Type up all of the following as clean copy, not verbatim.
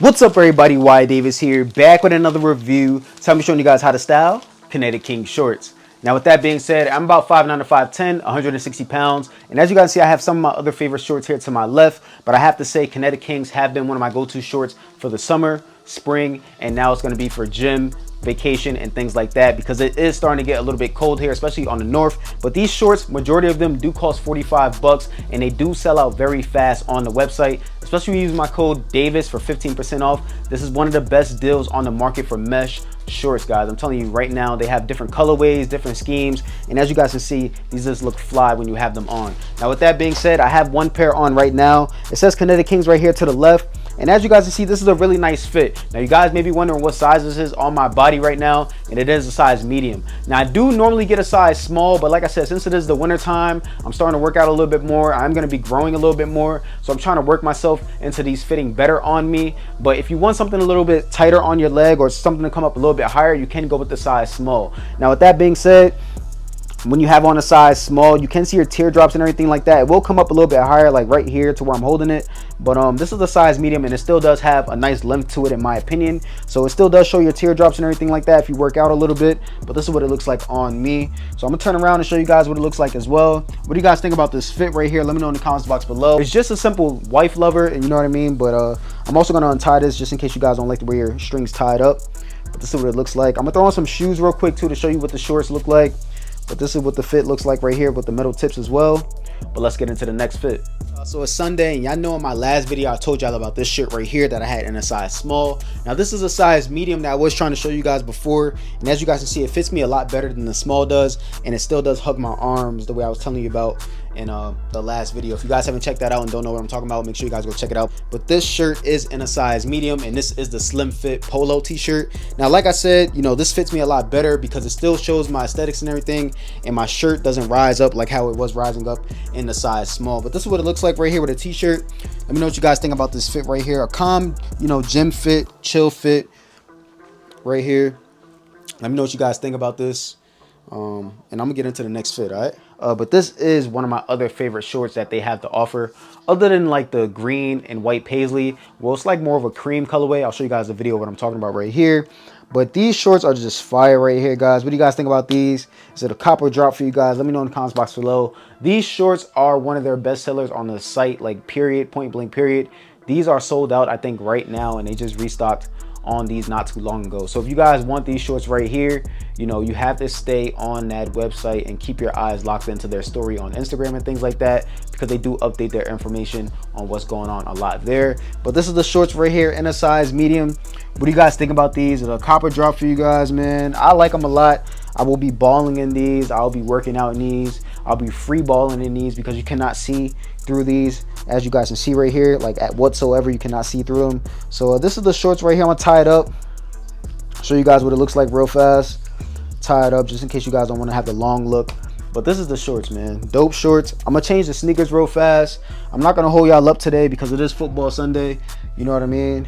What's up, everybody? whydavis here, back with another review. So I'm showing you guys how to style Kinetickings shorts. Now, with that being said, I'm about 5'9" to 5'10", 160 pounds. And as you guys see, I have some of my other favorite shorts here to my left. But I have to say, Kinetickings have been one of my go-to shorts for the summer, spring, and now it's going to be for gym, vacation, and things like that, because it is starting to get a little bit cold here, especially on the north. But these shorts, majority of them do cost 45 bucks, and they do sell out very fast on the website, especially when you use my code Davis for 15% off. This is one of the best deals on the market for mesh shorts, guys. I'm telling you right now, they have different colorways, different schemes, and as you guys can see, these just look fly when you have them on. Now, with that being said, I have one pair on right now. It says Kinetickings right here to the left. And as you guys can see, this is a really nice fit. Now, you guys may be wondering what size this is on my body right now, and it is a size medium. Now, I do normally get a size small, but like I said, since it is the winter time, I'm starting to work out a little bit more. I'm going to be growing a little bit more, so I'm trying to work myself into these fitting better on me. But if you want something a little bit tighter on your leg or something to come up a little bit higher, you can go with the size small. Now, with that being said, when you have on a size small, you can see your teardrops and everything like that. It will come up a little bit higher, like right here to where I'm holding it, but this is the size medium, and it still does have a nice length to it in my opinion. So it still does show your teardrops and everything like that if you work out a little bit, but this is what it looks like on me. So I'm gonna turn around and show you guys what it looks like as well. What do you guys think about this fit right here? Let me know in the comments box below. It's just a simple wife lover, and you know what I mean, but I'm also gonna untie this just in case you guys don't like the way your strings tied up. But this is what it looks like. I'm gonna throw on some shoes real quick too to show you what the shorts look like. But this is what the fit looks like right here with the metal tips as well. But let's get into the next fit. So it's Sunday, and y'all know in my last video I told y'all about this shirt right here that I had in a size small. Now this is a size medium that I was trying to show you guys before, and as you guys can see, it fits me a lot better than the small does, and it still does hug my arms the way I was telling you about in the last video. If you guys haven't checked that out and don't know what I'm talking about, make sure you guys go check it out. But this shirt is in a size medium, and this is the slim fit polo t-shirt. Now, like I said, you know, this fits me a lot better because it still shows my aesthetics and everything, and my shirt doesn't rise up like how it was rising up in the size small. But this is what it looks like right here with a t-shirt. Let me know what you guys think about this fit right here. A calm, you know, gym fit, chill fit right here. Let me know what you guys think about this. And I'm gonna get into the next fit, all right? But this is one of my other favorite shorts that they have to offer, other than like the green and white paisley. Well, it's like more of a cream colorway. I'll show you guys a video of what I'm talking about right here. But these shorts are just fire right here, guys. What do you guys think about these? Is it a copper drop for you guys? Let me know in the comments box below. These shorts are one of their best sellers on the site, like period, point blank period. These are sold out, I think, right now, and they just restocked on these not too long ago. So if you guys want these shorts right here, you know, you have to stay on that website and keep your eyes locked into their story on Instagram and things like that, because they do update their information on what's going on a lot there. But this is the shorts right here in a size medium. What do you guys think about these? Is it a copper drop for you guys, man? I like them a lot. I will be balling in these. I'll be working out in these. I'll be free balling in these because you cannot see through these, as you guys can see right here, like at whatsoever, you cannot see through them. So this is the shorts right here. I'm gonna tie it up, show you guys what it looks like real fast. Tie it up just in case you guys don't want to have the long look. But this is the shorts, man. Dope shorts. I'm gonna change the sneakers real fast. I'm not gonna hold y'all up today because it is football Sunday, you know what I mean?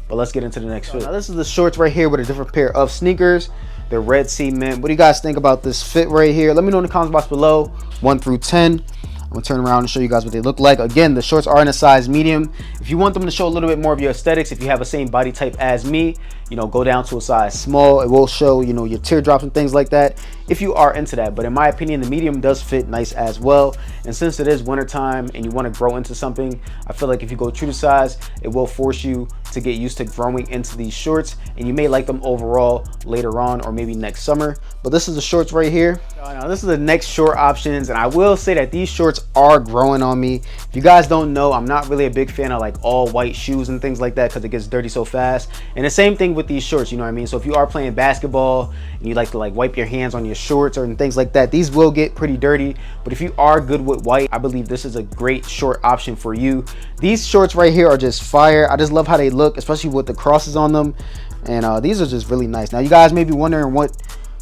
But let's get into the next fit. Now this is the shorts right here with a different pair of sneakers. They're red cement. What do you guys think about this fit right here? Let me know in the comments box below, 1 through 10. I'm gonna turn around and show you guys what they look like. Again, the shorts are in a size medium. If you want them to show a little bit more of your aesthetics, if you have the same body type as me, you know, go down to a size small. It will show, you know, your teardrops and things like that if you are into that. But in my opinion, the medium does fit nice as well. And since it is wintertime and you want to grow into something, I feel like if you go true to size, it will force you to get used to growing into these shorts, and you may like them overall later on or maybe next summer. But this is the shorts right here. Now this is the next short options, and I will say that these shorts are growing on me. If you guys don't know, I'm not really a big fan of like all white shoes and things like that because it gets dirty so fast. And the same thing with these shorts, you know what I mean? So if you are playing basketball and you like to like wipe your hands on your shorts or things like that, these will get pretty dirty. But if you are good with white, I believe this is a great short option for you. These shorts right here are just fire. I just love how they look, especially with the crosses on them. And these are just really nice. Now you guys may be wondering what,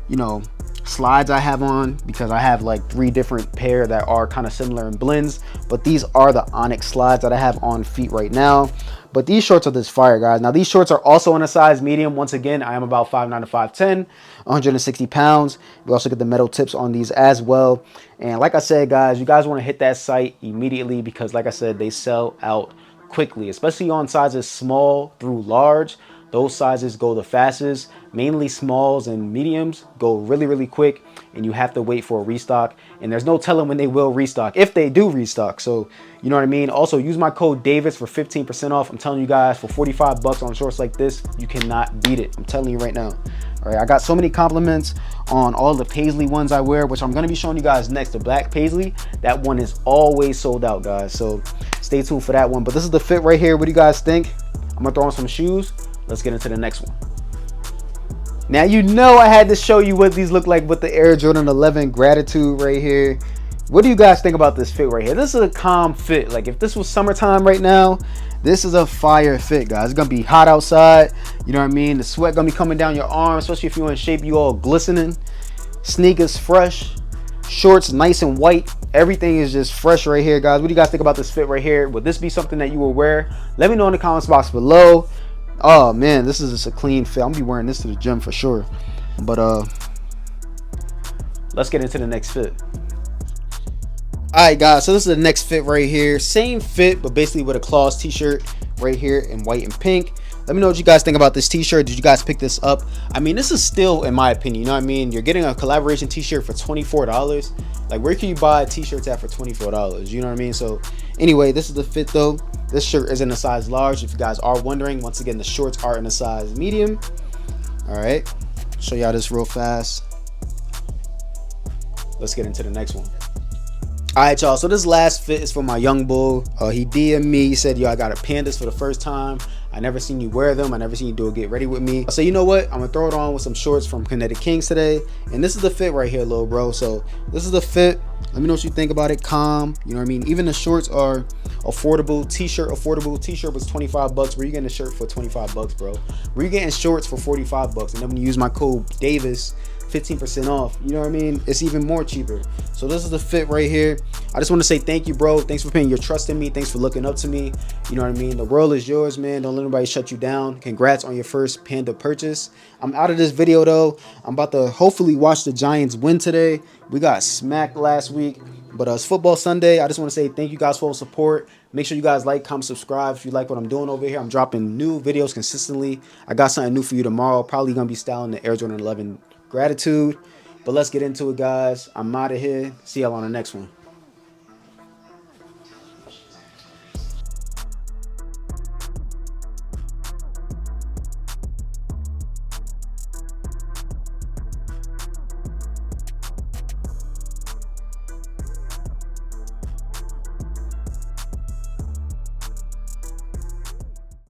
you know, slides I have on, because I have like 3 different pair that are kind of similar in blends, but these are the Onyx slides that I have on feet right now. But these shorts are this fire, guys. Now these shorts are also in a size medium. Once again, I am about 5'9" to 5'10", 160 pounds. We also get the metal tips on these as well. And like I said, guys, you guys want to hit that site immediately because like I said, they sell out quickly, especially on sizes small through large. Those sizes go the fastest. Mainly smalls and mediums go really, really quick, and you have to wait for a restock. And there's no telling when they will restock, if they do restock. So, you know what I mean? Also, use my code Davis for 15% off. I'm telling you guys, for 45 bucks on shorts like this, you cannot beat it. I'm telling you right now. All right, I got so many compliments on all the Paisley ones I wear, which I'm going to be showing you guys next. The black Paisley, that one is always sold out, guys. So stay tuned for that one. But this is the fit right here. What do you guys think? I'm going to throw on some shoes. Let's get into the next one. Now, you know I had to show you what these look like with the Air Jordan 11 Gratitude right here. What do you guys think about this fit right here? This is a calm fit. Like, if this was summertime right now, this is a fire fit, guys. It's gonna be hot outside. You know what I mean? The sweat gonna be coming down your arm, especially if you're in shape, you all glistening. Sneakers fresh. Shorts nice and white. Everything is just fresh right here, guys. What do you guys think about this fit right here? Would this be something that you will wear? Let me know in the comments box below. Oh man, this is just a clean fit. I'm gonna be wearing this to the gym for sure. But let's get into the next fit. Alright guys, so this is the next fit right here. Same fit, but basically with a Claws t-shirt right here in white and pink. Let me know what you guys think about this t-shirt. Did you guys pick this up? I mean, this is still, in my opinion, you know what I mean? You're getting a collaboration t-shirt for $24. Like, where can you buy t-shirts at for $24? You know what I mean? So anyway, this is the fit though. This shirt is in a size large. If you guys are wondering, once again, the shorts are in a size medium. All right, show y'all this real fast. Let's get into the next one. All right, y'all, so this last fit is for my young bull. He DM'd me. He said, yo, I got a Pandas for the first time. I never seen you wear them. I never seen you do a get ready with me. So you know what? I'm gonna throw it on with some shorts from Kinetickings today. And this is the fit right here, little bro. So this is the fit. Let me know what you think about it. Calm, you know what I mean? Even the shorts are affordable. T-shirt affordable. T-shirt was 25 bucks. Where you getting a shirt for 25 bucks, bro? Where you getting shorts for 45 bucks? And then when you use my code Davis, 15% off, you know what I mean? It's even more cheaper. So this is the fit right here. I just want to say thank you, bro. Thanks for putting your trust in me. Thanks for looking up to me. You know what I mean? The world is yours, man. Don't let anybody shut you down. Congrats on your first Panda purchase. I'm out of this video though. I'm about to hopefully watch the Giants win today. We got smacked last week, but it's football Sunday. I just want to say thank you guys for all the support. Make sure you guys like, comment, subscribe if you like what I'm doing over here. I'm dropping new videos consistently. I got something new for you tomorrow. Probably gonna be styling the Air Jordan 11 Gratitude. But let's get into it, guys. I'm out of here. See y'all on the next one.